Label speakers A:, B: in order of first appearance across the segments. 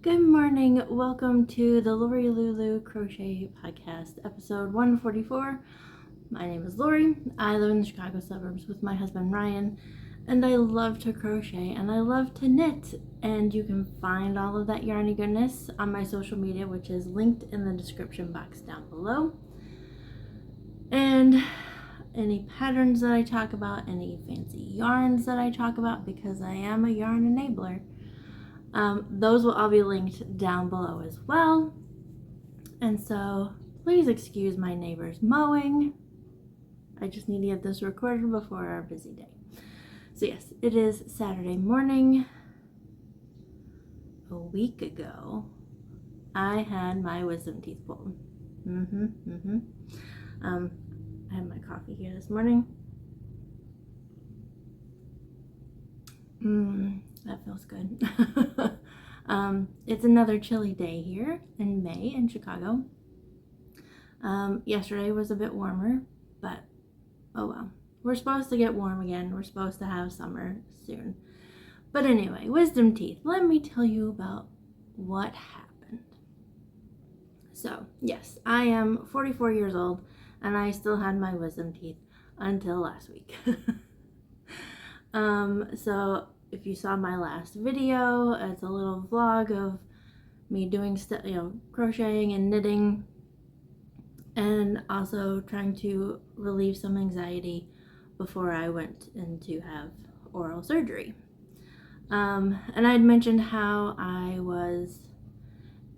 A: Good morning. Welcome to the Lori Lulu Crochet Podcast, episode 144. My name is Lori. I live in the Chicago suburbs with my husband Ryan, and I love to crochet and I love to knit. And you can find all of that yarny goodness on my social media, which is linked in the description box down below. And any patterns that I talk about, any fancy yarns that I talk about, because I am a yarn enabler, those will all be linked down below as well. And so please excuse my neighbors mowing. I just need to get this recorded before our busy day. So yes, it is Saturday morning. A week ago, I had my wisdom teeth pulled. I had my coffee here this morning. That feels good. It's another chilly day here in May in Chicago. Yesterday was a bit warmer, but oh well. We're supposed to get warm again. We're supposed to have summer soon. But anyway, wisdom teeth. Let me tell you about what happened. So, yes, I am 44 years old, and I still had my wisdom teeth until last week. So if you saw my last video, it's a little vlog of me doing crocheting and knitting, and also trying to relieve some anxiety before I went in to have oral surgery. And I had mentioned how I was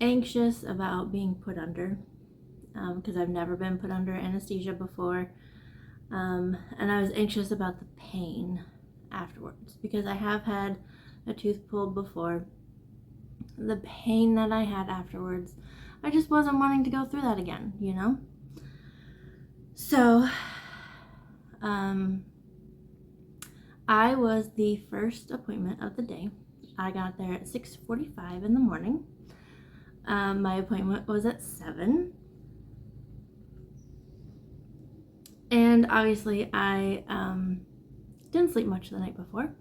A: anxious about being put under, because I've never been put under anesthesia before, and I was anxious about the pain afterwards, because I have had a tooth pulled before. The pain that I had afterwards, I just wasn't wanting to go through that again, you know? So, I was the first appointment of the day. I got there at 6:45 in the morning. My appointment was at 7. And obviously I didn't sleep much the night before.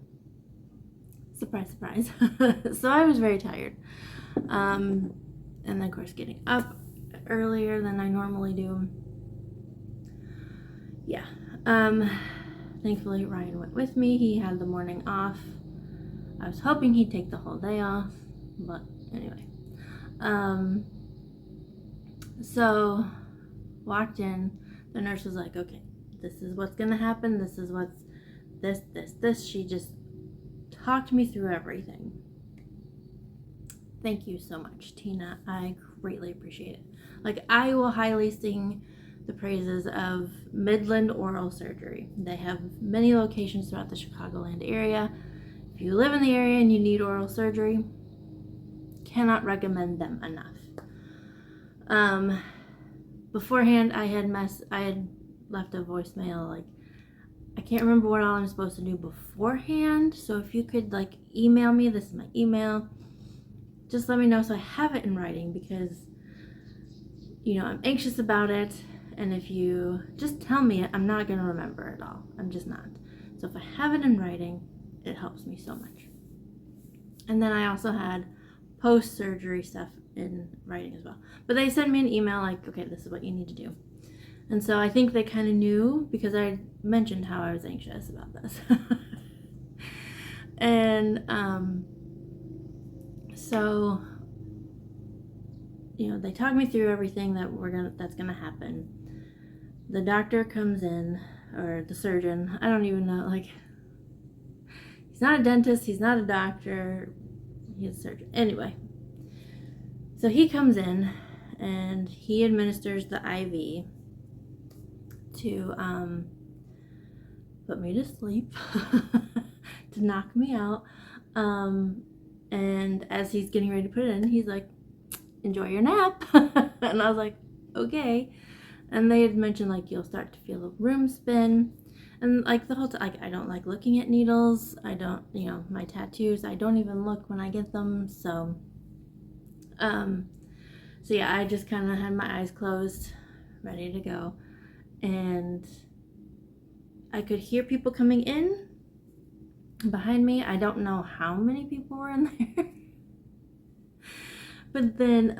A: Surprise, surprise. So I was very tired. And then of course getting up earlier than I normally do. Yeah. Thankfully Ryan went with me. He had the morning off. I was hoping he'd take the whole day off, but anyway. So walked in, the nurse was like, okay, this is what's gonna happen, this is what's this. She just talked me through everything. Thank you so much, Tina. I greatly appreciate it. Like, I will highly sing the praises of Midland Oral Surgery. They have many locations throughout the Chicagoland area. If you live in the area and you need oral surgery, cannot recommend them enough. Beforehand, I had left a voicemail, like, I can't remember what all I'm supposed to do beforehand, so if you could email me, this is my email, just let me know so I have it in writing, because I'm anxious about it, and if you just tell me it, I'm not going to remember it all. I'm just not. So if I have it in writing, it helps me so much. And then I also had post-surgery stuff in writing as well. But they sent me an email like, okay, this is what you need to do. And so I think they kind of knew, because I mentioned how I was anxious about this. And so they talked me through everything that's gonna happen. The doctor comes in, or the surgeon, I don't even know, he's not a dentist, he's not a doctor, he's a surgeon. Anyway, so he comes in and he administers the IV to put me to sleep, to knock me out. And as he's getting ready to put it in, he's like, enjoy your nap. And I was like, okay. And they had mentioned you'll start to feel a room spin, and the whole time, I don't like looking at needles. I don't, my tattoos, I don't even look when I get them. So yeah, I just kind of had my eyes closed, ready to go. And I could hear people coming in behind me. I don't know how many people were in there. But then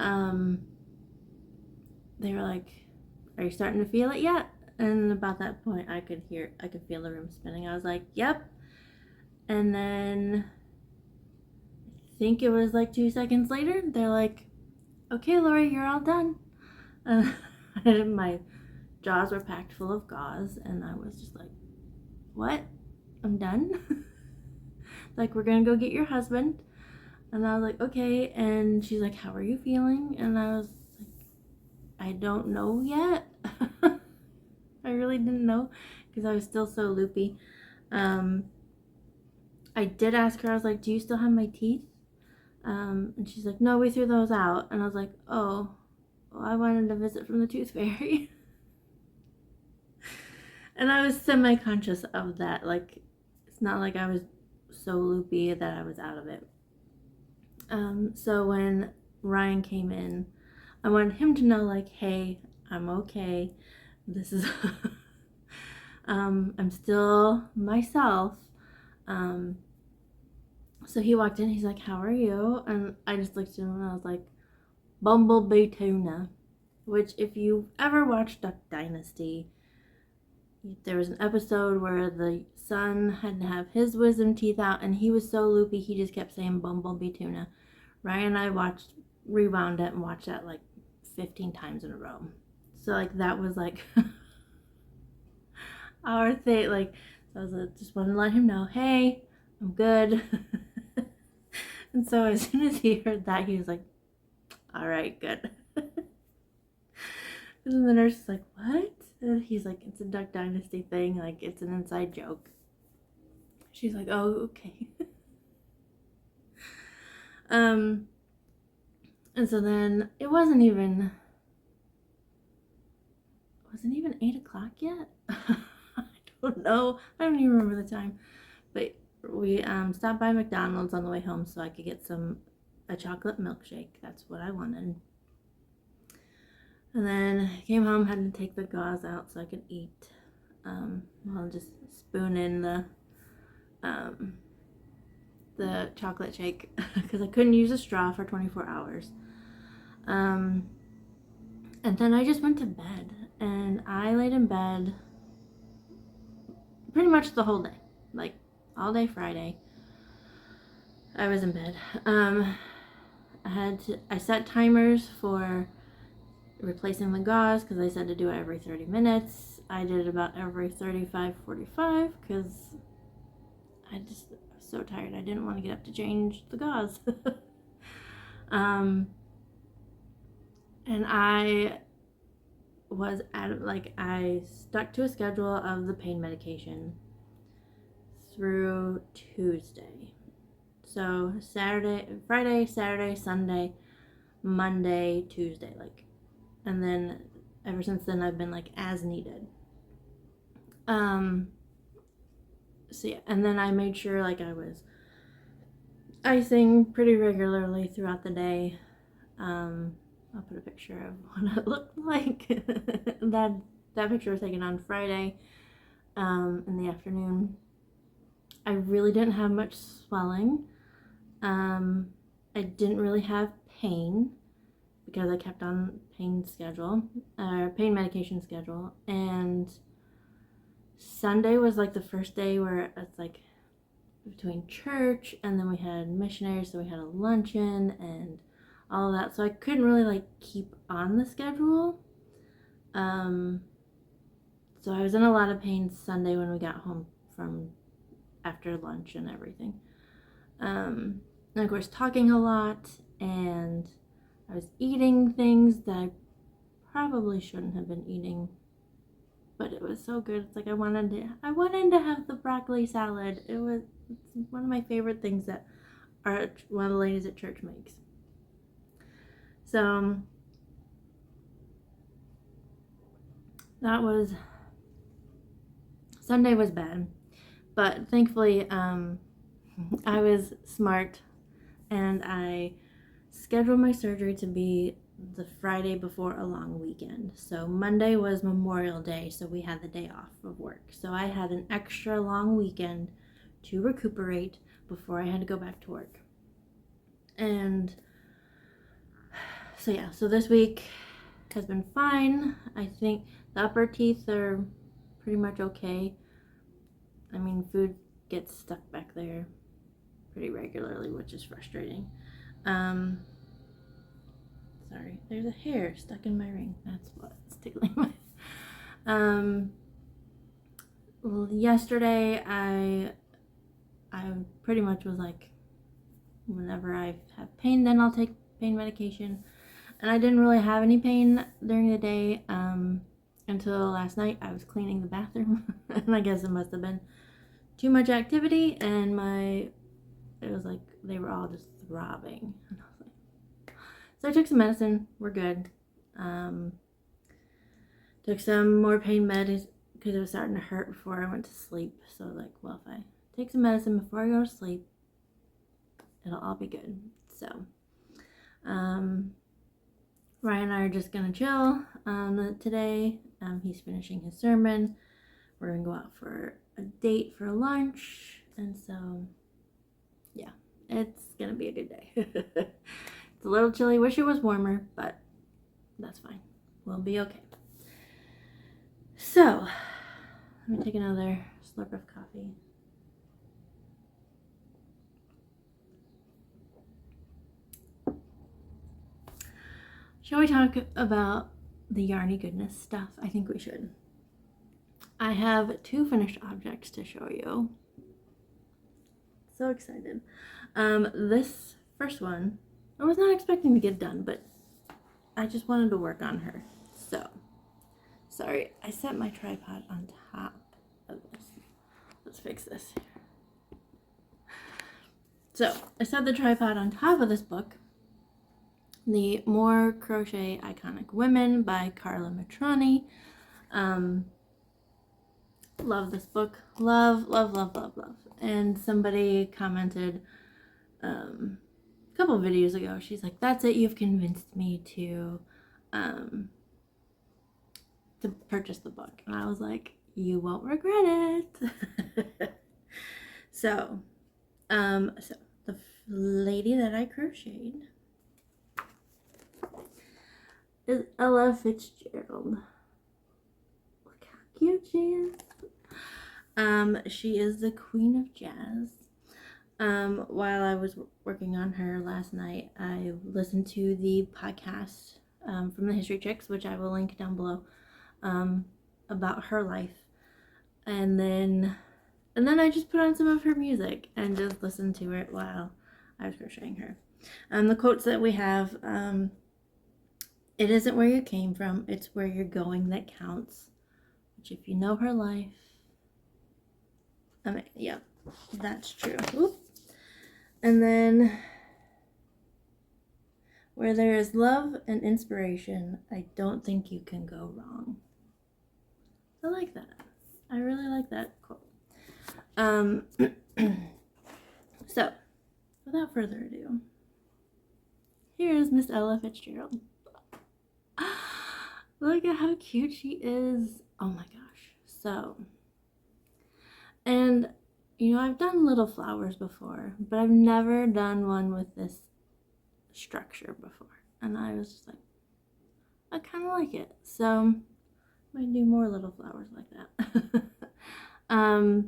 A: they were like, "Are you starting to feel it yet?" And about that point, I could feel the room spinning. I was like, "Yep." And then I think it was like 2 seconds later, they're like, "Okay, Lori, you're all done." My jaws were packed full of gauze, and I was just like, "What? I'm done?" Like, "We're gonna go get your husband." And I was like, "Okay." And she's like, "How are you feeling?" And I was like, "I don't know yet." I really didn't know because I was still so loopy. I did ask her, I was like, "Do you still have my teeth?" And she's like, "No, we threw those out." And I was like, "Oh, well, I wanted a visit from the tooth fairy." And I was semi-conscious of that. Like, it's not like I was so loopy that I was out of it. So when Ryan came in, I wanted him to know, like, "Hey, I'm okay. This is, I'm still myself." So he walked in, he's like, "How are you?" And I just looked at him and I was like, "Bumblebee tuna," which, if you ever watched Duck Dynasty, there was an episode where the son had to have his wisdom teeth out, and he was so loopy he just kept saying "Bumblebee tuna." Ryan and I rewound it and watched that like 15 times in a row. So like that was like our thing. Like, so I was like, just wanted to let him know, "Hey, I'm good." And so as soon as he heard that, he was like, "All right, good." And the nurse is like, "What?" And he's like, "It's a Duck Dynasty thing. Like, it's an inside joke." She's like, "Oh, okay." And so then it wasn't even 8 o'clock yet. I don't know. I don't even remember the time. But we stopped by McDonald's on the way home so I could get a chocolate milkshake. That's what I wanted. And then came home, had to take the gauze out so I could eat. I'll just spoon in the chocolate shake because I couldn't use a straw for 24 hours. And then I just went to bed, and I laid in bed pretty much the whole day, like all day Friday. I was in bed. I set timers for replacing the gauze because I said to do it every 30 minutes. I did it about every 35, 45 because I was so tired. I didn't want to get up to change the gauze. And I stuck to a schedule of the pain medication through Tuesday. So Friday, Saturday, Sunday, Monday, Tuesday, and then ever since then I've been like as needed. So yeah, and then I made sure like I was icing pretty regularly throughout the day. I'll put a picture of what it looked like. that picture was taken on Friday in the afternoon. I really didn't have much swelling. I didn't really have pain because I kept on pain medication schedule. And Sunday was like the first day where it's like between church and then we had missionaries, so we had a luncheon and all of that. So I couldn't really like keep on the schedule. So I was in a lot of pain Sunday when we got home from after lunch and everything. And of course talking a lot, and I was eating things that I probably shouldn't have been eating, but it was so good. It's like I wanted to have the broccoli salad. It's one of my favorite things that one of the ladies at church makes. So Sunday was bad, but thankfully I was smart and I scheduled my surgery to be the Friday before a long weekend. So Monday was Memorial Day, so we had the day off of work. So I had an extra long weekend to recuperate before I had to go back to work. And So yeah, so this week has been fine. I think the upper teeth are pretty much okay. I mean, food gets stuck back there pretty regularly, which is frustrating. Sorry, there's a hair stuck in my ring. That's what's tickling my. Well, yesterday I pretty much was like, whenever I have pain, then I'll take pain medication. And I didn't really have any pain during the day until last night. I was cleaning the bathroom, and I guess it must have been too much activity, and it was like they were all just throbbing. And I was like, so I took some medicine. We're good. Took some more pain meds because it was starting to hurt before I went to sleep. So like, well, if I take some medicine before I go to sleep, it'll all be good. So, Ryan and I are just gonna chill today. He's finishing his sermon. We're gonna go out for a date for lunch, and so yeah, it's gonna be a good day. It's a little chilly. Wish it was warmer, but that's fine. We'll be okay. So, let me take another slurp of coffee. Shall we talk about the yarny goodness stuff? I think we should. I have 2 finished objects to show you. So excited. This first one, I was not expecting to get done, but I just wanted to work on her. So, sorry, I set my tripod on top of this. Let's fix this. So, I set the tripod on top of this book, The More Crochet Iconic Women by Carla Matroni. Love this book. Love. And somebody commented a couple videos ago, she's like, that's it, you've convinced me to purchase the book. And I was like, you won't regret it. So the lady that I crocheted is Ella Fitzgerald. Look how cute she is. She is the queen of jazz. While I was working on her last night, I listened to the podcast from the History Chicks, which I will link down below, about her life. And then I just put on some of her music and just listened to it while I was crocheting her. The quotes that we have, it isn't where you came from, it's where you're going that counts. Which, if you know her life, I mean, yeah, that's true. Oop. And then, where there is love and inspiration, I don't think you can go wrong. I like that. I really like that quote. So, without further ado, here's Miss Ella Fitzgerald. Look at how cute she is. Oh my gosh. So, and you know, I've done little flowers before, but I've never done one with this structure before. And I was just like, I kind of like it. So, I might do more little flowers like that.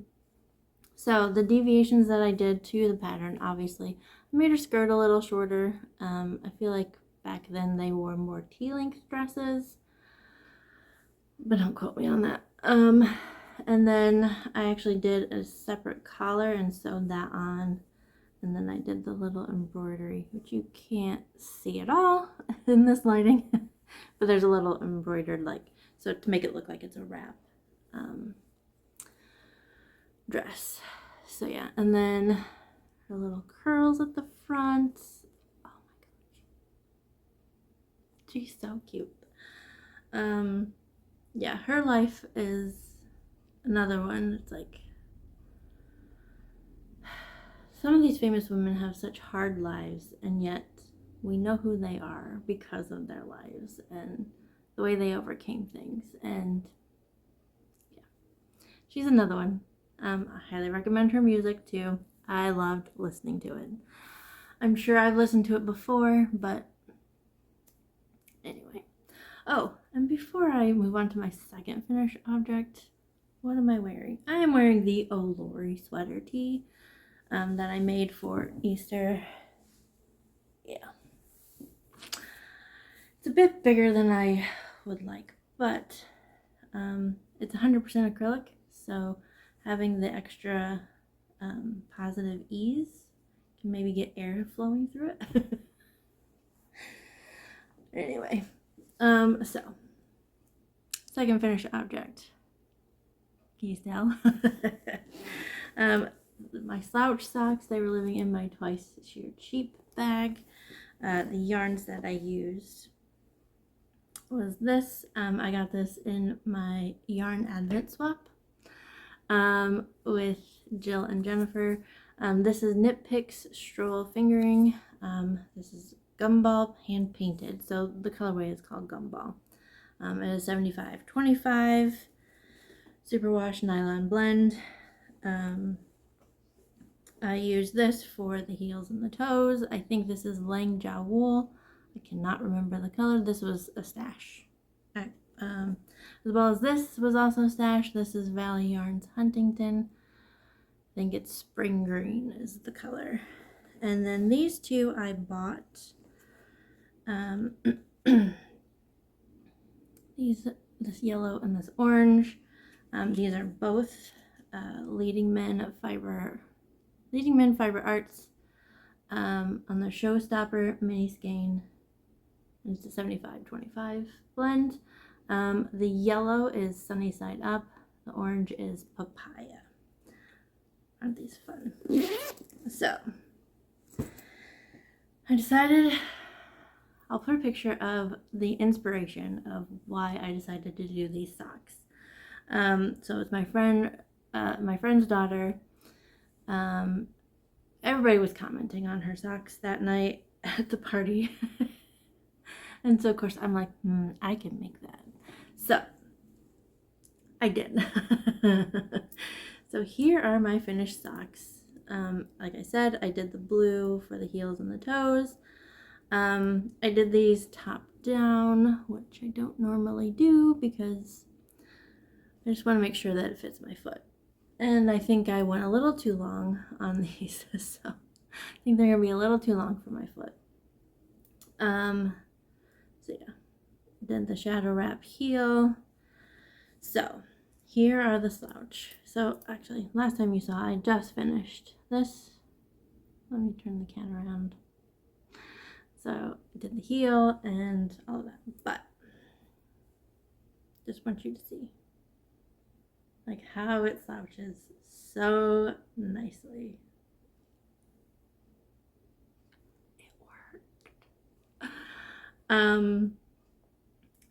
A: So the deviations that I did to the pattern, obviously, I made her skirt a little shorter. I feel like back then they wore more T-length dresses, but don't quote me on that. And then I actually did a separate collar and sewed that on. And then I did the little embroidery, which you can't see at all in this lighting, but there's a little embroidered, like, so to make it look like it's a wrap dress. So yeah, and then her little curls at the front. Oh my gosh, she's so cute. Yeah, her life is another one. It's like, some of these famous women have such hard lives, and yet we know who they are because of their lives and the way they overcame things. And yeah, she's another one. I highly recommend her music too. I loved listening to it. I'm sure I've listened to it before, but Anyway. Oh, and before I move on to my second finished object, what am I wearing? I am wearing the Oh Lori sweater tee that I made for Easter. Yeah. It's a bit bigger than I would like, but it's 100% acrylic, so having the extra positive ease can maybe get air flowing through it. Anyway, so second finished object. Can you tell? My Slouch Socks, they were living in my twice sheared sheep bag. The yarns that I used was this. I got this in my yarn advent swap with Jill and Jennifer. This is Knit Picks Stroll Fingering. This is Gumball hand painted, so the colorway is called Gumball. It is 75/25 superwash nylon blend. I use this for the heels and the toes. I think this is Lang Ja wool. I cannot remember the color. This was a stash. As well as this was also a stash. This is Valley Yarns Huntington. I think it's spring green is the color. And then these two I bought. This yellow and this orange. These are both Leading Men Fiber Arts on the Showstopper mini skein. It's a 75/25 blend. The yellow is Sunny Side Up. The orange is Papaya. Aren't these fun? So I decided I'll put a picture of the inspiration of why I decided to do these socks. So it's my friend's daughter. Everybody was commenting on her socks that night at the party. And so of course I'm like, I can make that. So I did. So here are my finished socks. Like I said, I did the blue for the heels and the toes. I did these top down, which I don't normally do because I just want to make sure that it fits my foot. And I think I went a little too long on these, so I think they're gonna be a little too long for my foot. So yeah, then the shadow wrap heel. So here are the slouch. So actually, last time you saw, I just finished this. Let me turn the cat around. So I did the heel and all of that, but just want you to see like how it slouches so nicely. It worked.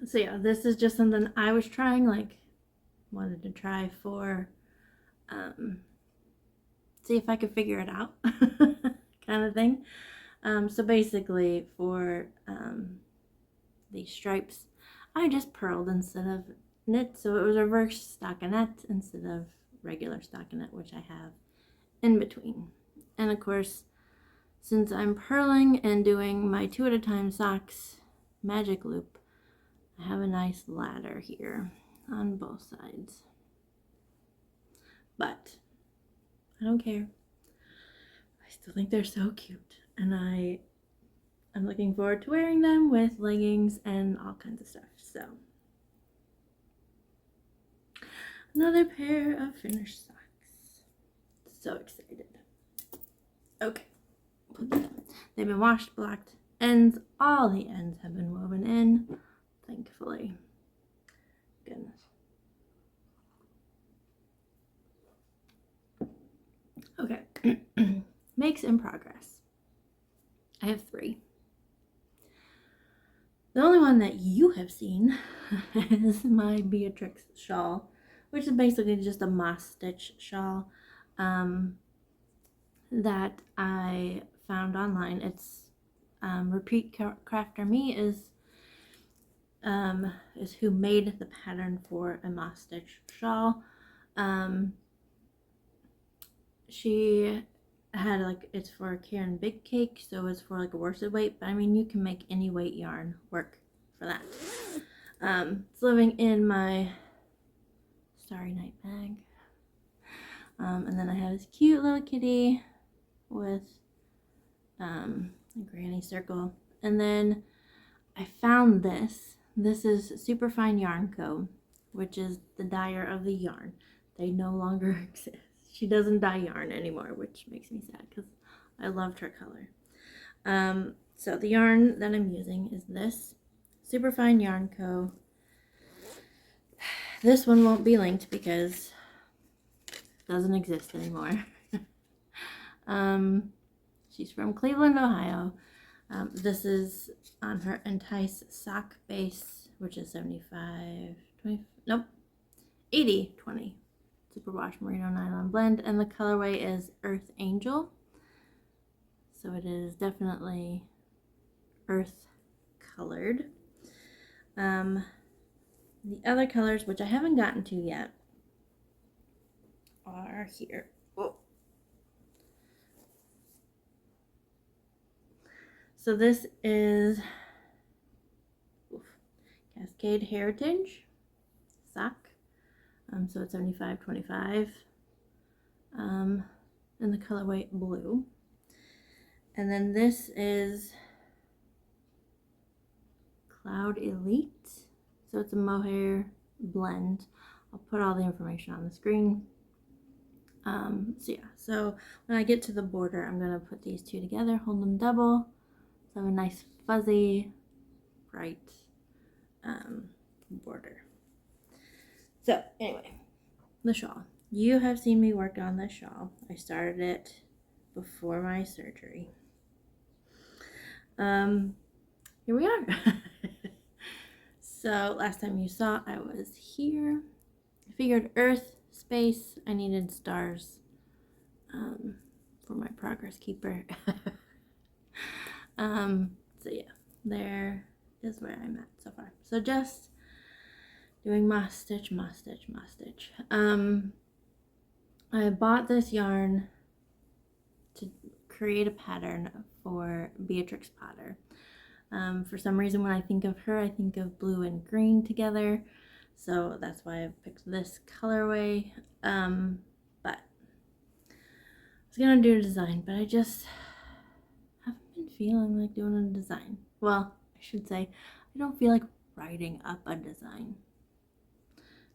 A: So yeah, this is just something I was trying, like wanted to try for see if I could figure it out kind of thing. So basically for these stripes, I just purled instead of knit, so it was reverse stockinette instead of regular stockinette, which I have in between. And of course, since I'm purling and doing my 2 at a time socks magic loop, I have a nice ladder here on both sides. But I don't care. I still think they're so cute, and I'm looking forward to wearing them with leggings and all kinds of stuff. So another pair of finished socks. So excited. Okay, put them. They've been washed, blocked, ends. All the ends have been woven in, thankfully. Goodness. Okay, makes in progress. I have 3. The only one that you have seen is my Beatrix shawl, which is basically just a moss stitch shawl that I found online. It's Repeat Crafter Me is who made the pattern for a moss stitch shawl. She had like, it's for Karen Big Cake, so it's for like a worsted weight, but I mean you can make any weight yarn work for that. It's living in my Starry Night bag. And then I have this cute little kitty with a granny circle. And then I found this. This is Superfine Yarn Co., which is the dyer of the yarn. They no longer exist. She doesn't dye yarn anymore, which makes me sad because I loved her color. So the yarn that I'm using is this Superfine Yarn Co. This one won't be linked because it doesn't exist anymore. She's from Cleveland, Ohio. This is on her Entice sock base, which is 75, 20, nope, 80, 20. Superwash Merino Nylon Blend, and the colorway is Earth Angel. So it is definitely earth colored. The other colors, which I haven't gotten to yet, are here. Whoa. So this is Cascade Heritage sock. So it's 75-25. In the colorway blue. And then this is Cloud Elite. So it's a mohair blend. I'll put all the information on the screen. So yeah, so when I get to the border, I'm gonna put these two together, hold them double, so I have a nice fuzzy, bright border. So anyway, the shawl. You have seen me work on this shawl. I started it before my surgery. Here we are. So last time you saw, I was here. I figured Earth, space, I needed stars for my progress keeper. So yeah, there is where I'm at so far. So just doing moss stitch, moss stitch, moss stitch. I bought this yarn to create a pattern for Beatrix Potter. For some reason, when I think of her, I think of blue and green together. So that's why I picked this colorway. But I was gonna do a design, but I just haven't been feeling like doing a design. Well, I should say, I don't feel like writing up a design.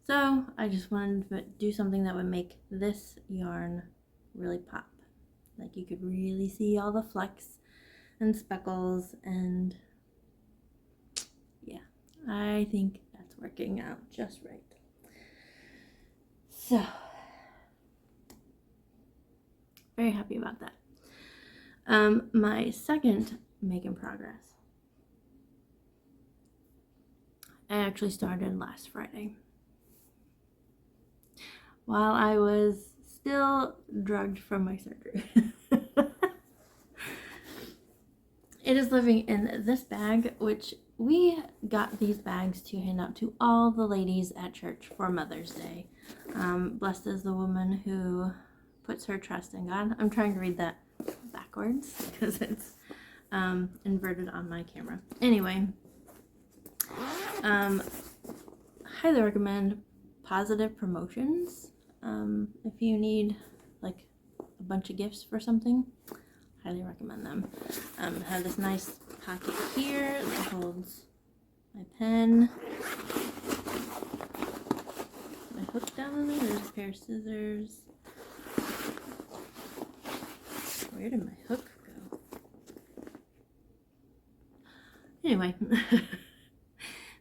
A: So I just wanted to do something that would make this yarn really pop. Like you could really see all the flecks and speckles, and yeah, I think that's working out just right. So very happy about that. My second make in progress, I actually started last Friday while I was still drugged from my surgery. It is living in this bag, which we got these bags to hand out to all the ladies at church for Mother's Day. Blessed is the woman who puts her trust in God. I'm trying to read that backwards because it's inverted on my camera. Anyway, highly recommend Positive Promotions. If you need like a bunch of gifts for something, highly recommend them. I have this nice pocket here that holds my pen, my hook down in there. There's a pair of scissors. Where did my hook go? Anyway,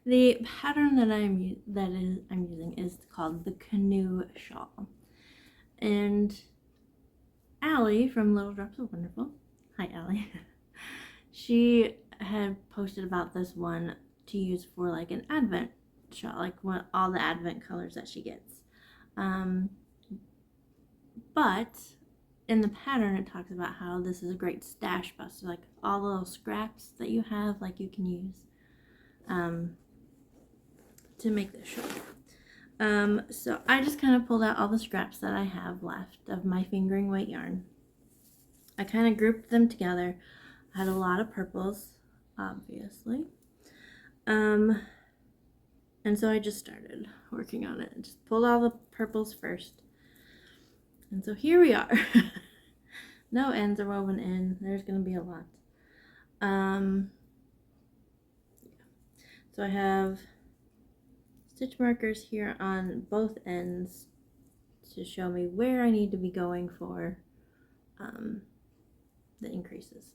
A: the pattern that I'm using is called the Canoe Shawl, and Allie from Little Drops of Wonderful, hi Allie, she had posted about this one to use for like an Advent shawl, like all the Advent colors that she gets. But in the pattern it talks about how this is a great stash buster, like all the little scraps that you have, like you can use to make this shawl. So I just kind of pulled out all the scraps that I have left of my fingering weight yarn. I kind of grouped them together. I had a lot of purples, obviously. And so I just started working on it. Just pulled all the purples first. And so here we are. No ends are woven in. There's going to be a lot. So I have stitch markers here on both ends to show me where I need to be going for the increases.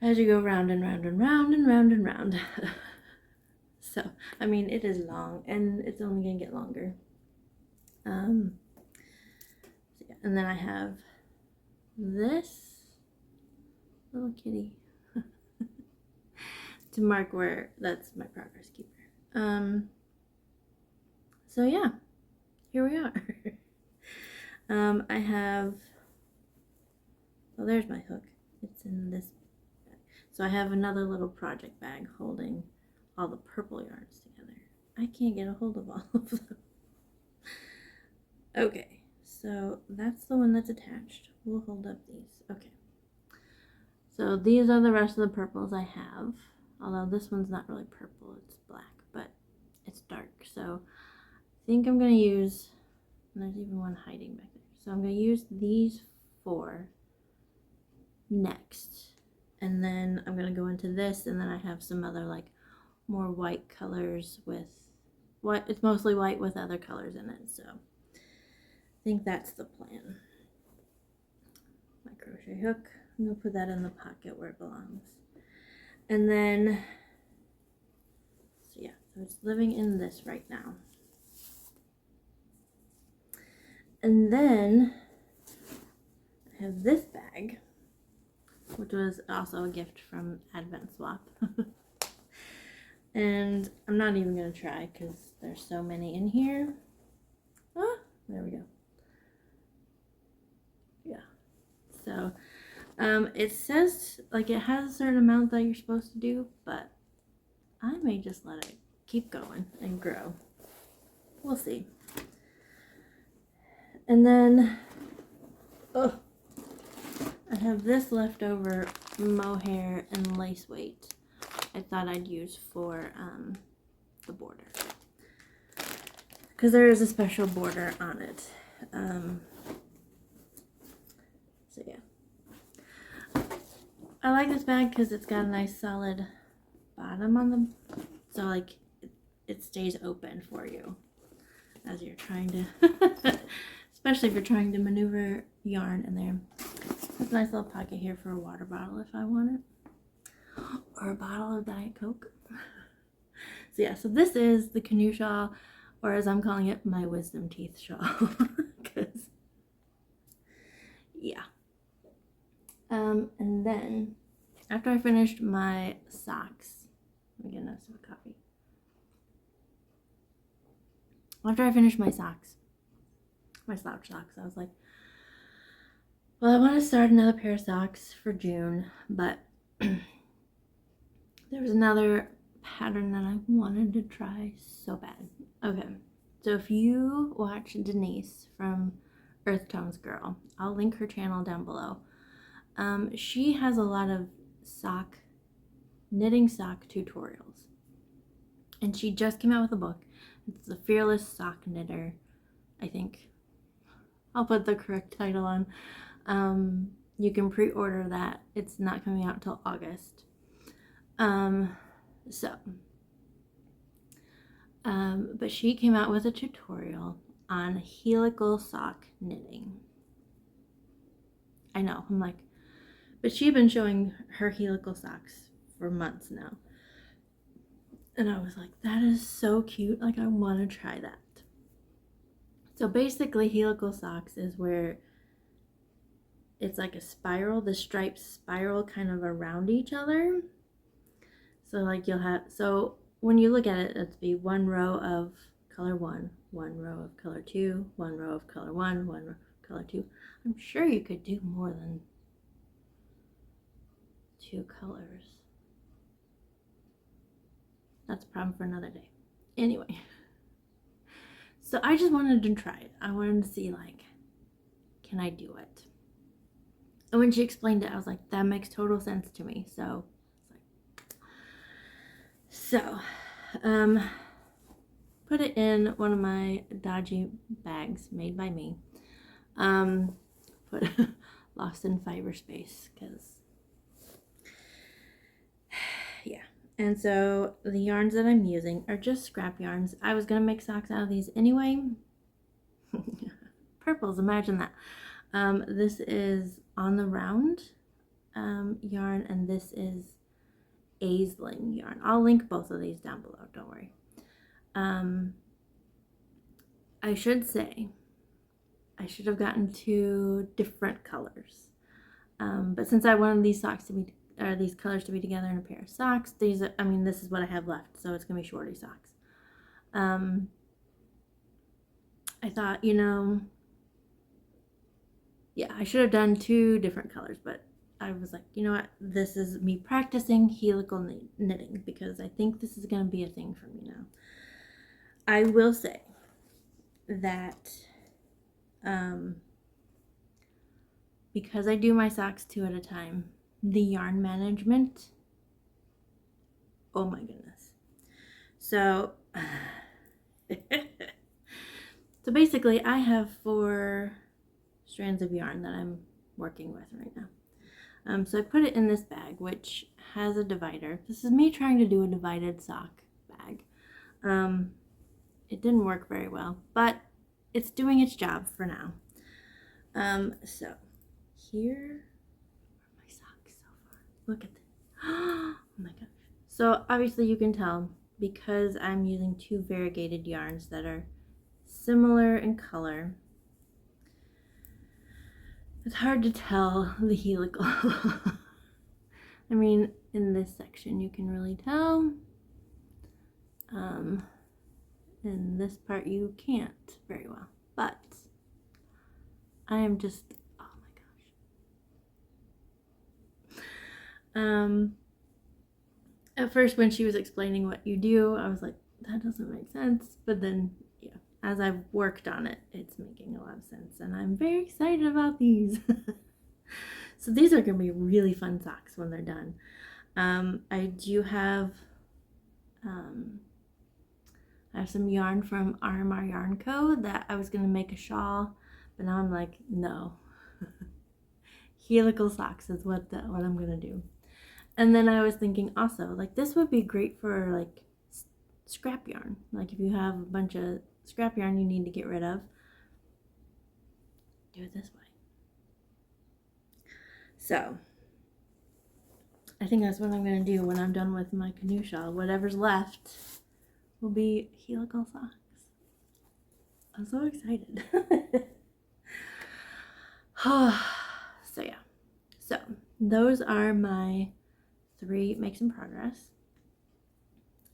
A: As you go round and round and round and round and round. So, I mean, it is long and it's only going to get longer. So yeah. And then I have this little kitty to mark where that's my progress keeper. So yeah, here we are. I have, well, there's my hook. It's in this bag. So I have another little project bag holding all the purple yarns together. I can't get a hold of all of them. Okay, so that's the one that's attached. We'll hold up these. Okay. So these are the rest of the purples I have. Although this one's not really purple, it's black, but it's dark. So I think I'm going to use, and there's even one hiding back there. So I'm going to use these 4 next. And then I'm going to go into this, and then I have some other like more white colors with what, it's mostly white with other colors in it. So I think that's the plan. My crochet hook, I'm going to put that in the pocket where it belongs. And then, so yeah, so it's living in this right now. And then I have this bag, which was also a gift from Advent Swap. And I'm not even going to try because there's so many in here. Ah, there we go. Yeah. So it says like it has a certain amount that you're supposed to do, but I may just let it keep going and grow. We'll see. And then I have this leftover mohair and lace weight I thought I'd use for the border, because there is a special border on it. So yeah, I like this bag because it's got a nice solid bottom on the, so like it stays open for you as you're trying to, especially if you're trying to maneuver yarn in there. There's a nice little pocket here for a water bottle if I want it, or a bottle of Diet Coke. So yeah, so this is the canoe shawl, or as I'm calling it, my wisdom teeth shawl. Because yeah. And then after I finished my socks, let me get another sip of coffee. After I finished my socks, my slouch socks, I was like, well, I want to start another pair of socks for June, but there was another pattern that I wanted to try so bad. Okay, so if you watch Denise from Earth Tones Girl, I'll link her channel down below. She has a lot of knitting sock tutorials, and she just came out with a book. It's the Fearless Sock Knitter, I think. I'll put the correct title on. You can pre-order that. It's not coming out till August. But she came out with a tutorial on helical sock knitting. I know, I'm like, but she'd been showing her helical socks for months now. And I was like, that is so cute. Like, I want to try that. So basically, helical socks is where it's like a spiral, the stripes spiral kind of around each other. So like you'll have, so when you look at it, it'd be one row of color 1, one row of color 2, one row of color 1, one row of color 2. I'm sure you could do more than 2 colors. That's a problem for another day. Anyway, so I just wanted to try it. I wanted to see, like, can I do it? And when she explained it, I was like, that makes total sense to me. So So, put it in one of my dodgy bags made by me. Put lost in cyberspace, because yeah. And so the yarns that I'm using are just scrap yarns. I was gonna make socks out of these anyway. Purples, imagine that. This is On the Round yarn, and this is Aisling yarn. I'll link both of these down below, don't worry. I should say I should have gotten 2 different colors, but since I wanted these socks to be, or these colors to be together in a pair of socks, these are, I mean, this is what I have left, so it's gonna be shorty socks. I thought, you know, yeah, I should have done 2 different colors, but I was like, you know what, this is me practicing helical knitting, because I think this is gonna be a thing for me now. I will say that because I do my socks 2 at a time, the yarn management, oh my goodness. So so basically I have 4 strands of yarn that I'm working with right now. So I put it in this bag, which has a divider. This is me trying to do a divided sock bag. It didn't work very well, but it's doing its job for now. So here are my socks so far. Look at this. Oh my gosh. So obviously you can tell, because I'm using 2 variegated yarns that are similar in color, it's hard to tell the helical. I mean, in this section you can really tell. In this part you can't very well, but I am just, oh my gosh. At first when she was explaining what you do, I was like, that doesn't make sense, but then yeah, as I've worked on it, it's making a lot of sense, and I'm very excited about these. So these are gonna be really fun socks when they're done. I do have I have some yarn from RMR Yarn Co. that I was gonna make a shawl, but now I'm like, no. Helical socks is what I'm gonna do. And then I was thinking also, like, this would be great for like scrap yarn. Like if you have a bunch of scrap yarn you need to get rid of, do it this way. So I think that's what I'm gonna do when I'm done with my canoe shawl. Whatever's left will be helical socks. I'm so excited. So yeah, so those are my 3 makes in progress.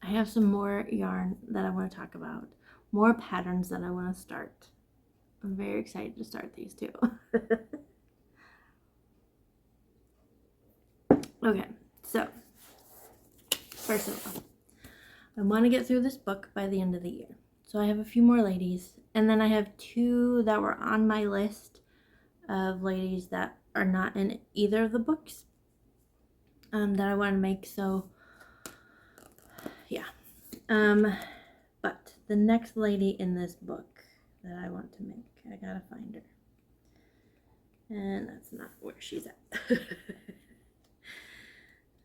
A: I have some more yarn that I want to talk about, more patterns that I want to start. I'm very excited to start these too. Okay, so first of all, I want to get through this book by the end of the year. So I have a few more ladies, and then I have 2 that were on my list of ladies that are not in either of the books that I want to make. So yeah, but the next lady in this book that I want to make, I gotta find her, and that's not where she's at.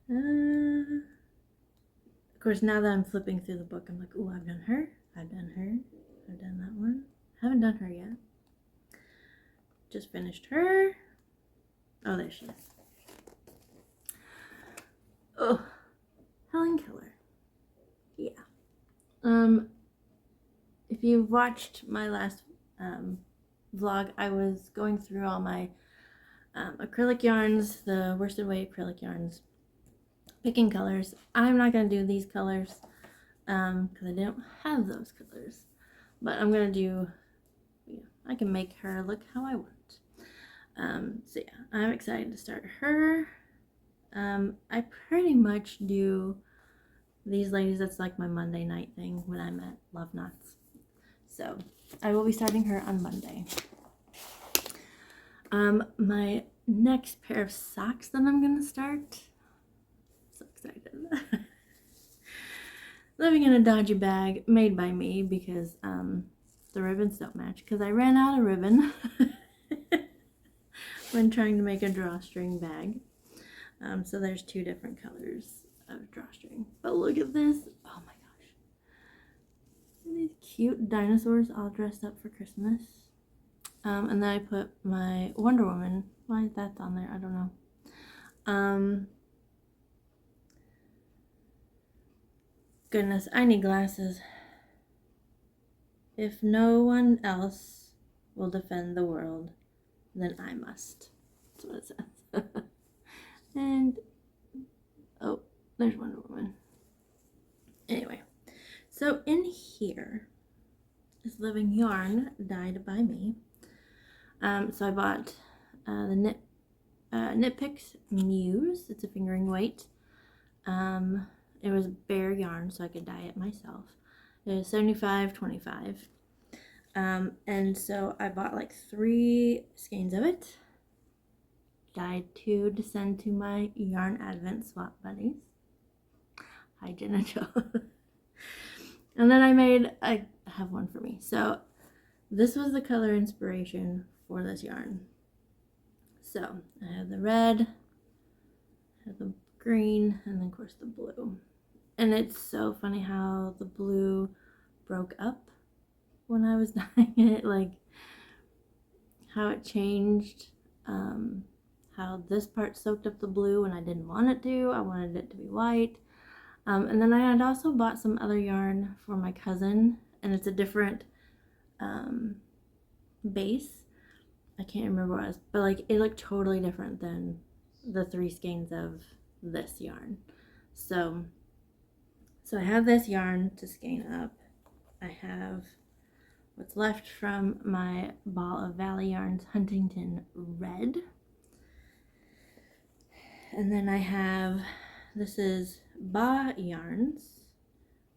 A: Of course, now that I'm flipping through the book, I'm like, oh, I've done her, I've done her, I've done that one. Haven't done her yet. Just finished her. Oh, there she is. Oh, Helen Keller. Yeah. If you've watched my last vlog, I was going through all my acrylic yarns, the worsted weight acrylic yarns, picking colors. I'm not going to do these colors because I don't have those colors, but I'm going to do, yeah, I can make her look how I want. So yeah, I'm excited to start her. I pretty much do these ladies, that's like my Monday night thing when I'm at Love Knots. So I will be starting her on Monday. My next pair of socks that I'm gonna start, so excited. living in a dodgy bag made by me because the ribbons don't match, because I ran out of ribbon when trying to make a drawstring bag. So there's 2 different colors of drawstring. But look at this. Oh my gosh. These cute dinosaurs all dressed up for Christmas. And then I put my Wonder Woman. Why that's on there, I don't know. Goodness, I need glasses. If no one else will defend the world, then I must. That's what it says. And, oh, there's Wonder Woman. Anyway, so in here is Living Yarn, dyed by me. So I bought the Knit Picks Muse. It's a fingering weight. It was bare yarn, so I could dye it myself. It was $75.25. And so I bought like 3 skeins of it. Dyed 2 to send to my yarn advent swap buddies. Hi, Jenna Jo. And then I have one for me. So this was the color inspiration for this yarn. So I have the red, I have the green, and then of course the blue. And it's so funny how the blue broke up when I was dyeing it, like how it changed, how this part soaked up the blue when I didn't want it to. I wanted it to be white. And then I had also bought some other yarn for my cousin, and it's a different base. I can't remember what it was, but like it looked totally different than the 3 skeins of this yarn. So I have this yarn to skein up. I have what's left from my Ball of Valley Yarns Huntington Red. And then I have, this is Ba Yarns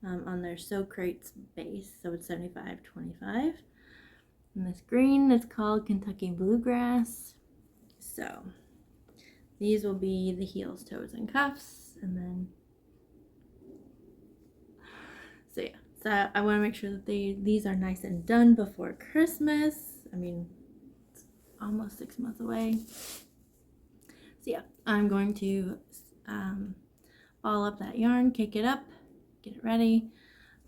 A: on their Sew Crates base, so it's $75.25. And this green is called Kentucky Bluegrass. So these will be the heels, toes, and cuffs. And then, so yeah, so I want to make sure that these are nice and done before Christmas. I mean, it's almost 6 months away. So yeah, I'm going to ball up that yarn, cake it up, get it ready,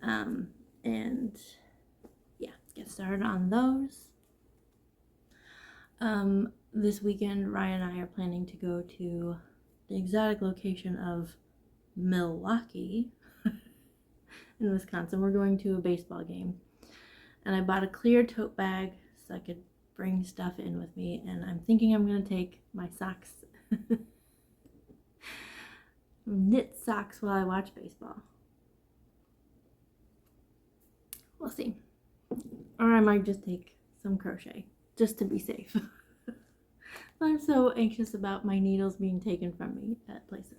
A: and yeah, get started on those. This weekend, Ryan and I are planning to go to the exotic location of Milwaukee in Wisconsin. We're going to a baseball game, and I bought a clear tote bag so I could bring stuff in with me, and I'm thinking I'm going to take my socks, knit socks while I watch baseball. We'll see. Or I might just take some crochet just to be safe. I'm so anxious about my needles being taken from me at places.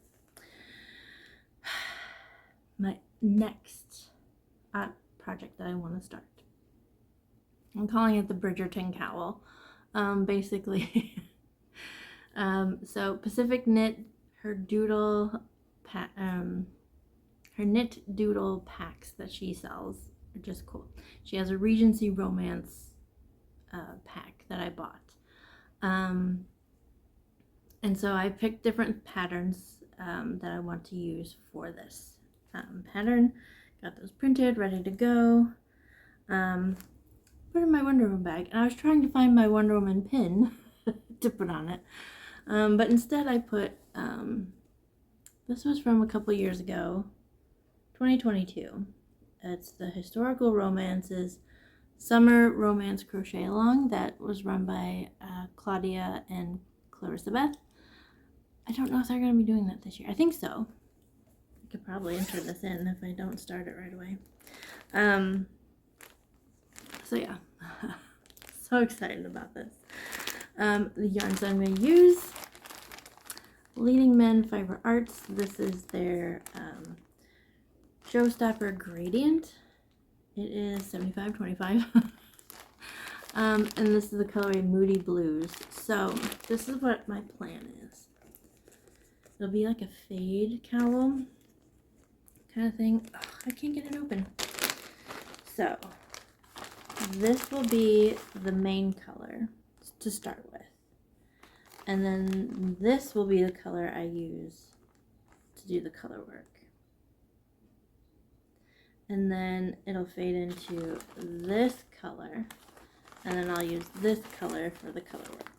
A: My next project that I want to start, I'm calling it the Bridgerton cowl. Basically, so Pacific Knit, her knit doodle packs that she sells are just cool. She has a Regency Romance pack that I bought. And so I picked different patterns that I want to use for this pattern. Got those printed, ready to go. Put in my Wonder Woman bag, and I was trying to find my Wonder Woman pin to put on it. But instead I put, this was from a couple years ago, 2022. It's the Historical Romances Summer Romance Crochet Along that was run by Claudia and Clarissa Beth. I don't know if they're going to be doing that this year. I think so. I could probably enter this in if I don't start it right away. So yeah, so excited about this. The yarns I'm going to use, Leading Men Fiber Arts. This is their Showstopper Gradient. It is $75.25. And this is the colorway Moody Blues. So this is what my plan is. It'll be like a fade cowl kind of thing. Oh, I can't get it open. So this will be the main color to start with. And then this will be the color I use to do the color work. And then it'll fade into this color. And then I'll use this color for the color work.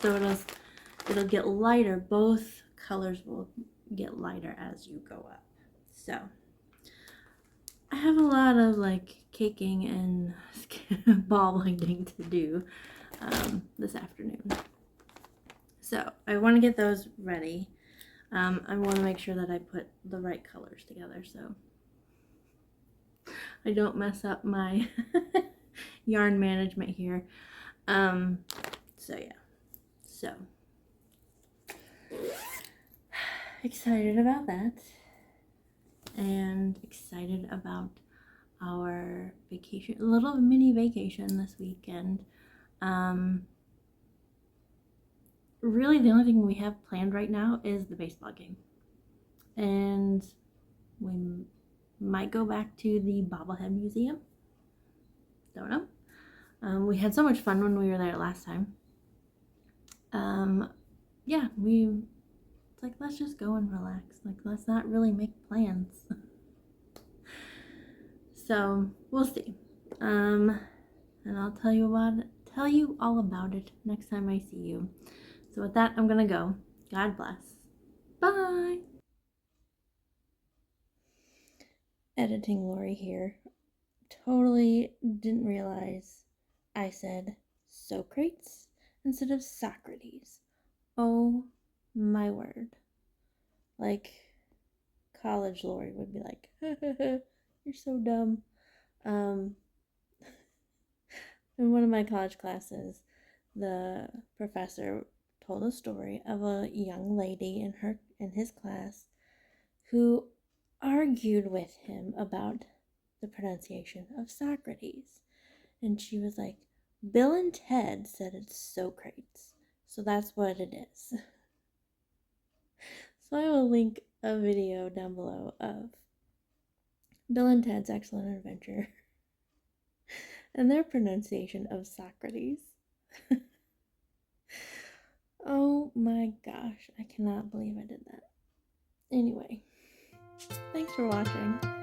A: So it'll get lighter. Both colors will get lighter as you go up. So I have a lot of like caking and ball binding to do this afternoon. So I want to get those ready. I want to make sure that I put the right colors together so I don't mess up my yarn management here. So yeah. So excited about that. And excited about our vacation, a little mini vacation this weekend. Really the only thing we have planned right now is the baseball game. And we might go back to the bobblehead museum. Don't know. We had so much fun when we were there last time. Yeah, it's like, let's just go and relax. Like, let's not really make plans. So we'll see. And I'll tell you all about it next time I see you. So with that, I'm gonna go. God bless. Bye. Editing Lori here. Totally didn't realize I said Socrates instead of Socrates. Oh my word. Like college Lori would be like, you're so dumb. In one of my college classes, the professor told a story of a young lady in his class who argued with him about the pronunciation of Socrates. And she was like, Bill and Ted said it's Socrates. So that's what it is. So I will link a video down below of Bill and Ted's Excellent Adventure and their pronunciation of Socrates. Oh my gosh, I cannot believe I did that. Anyway, thanks for watching.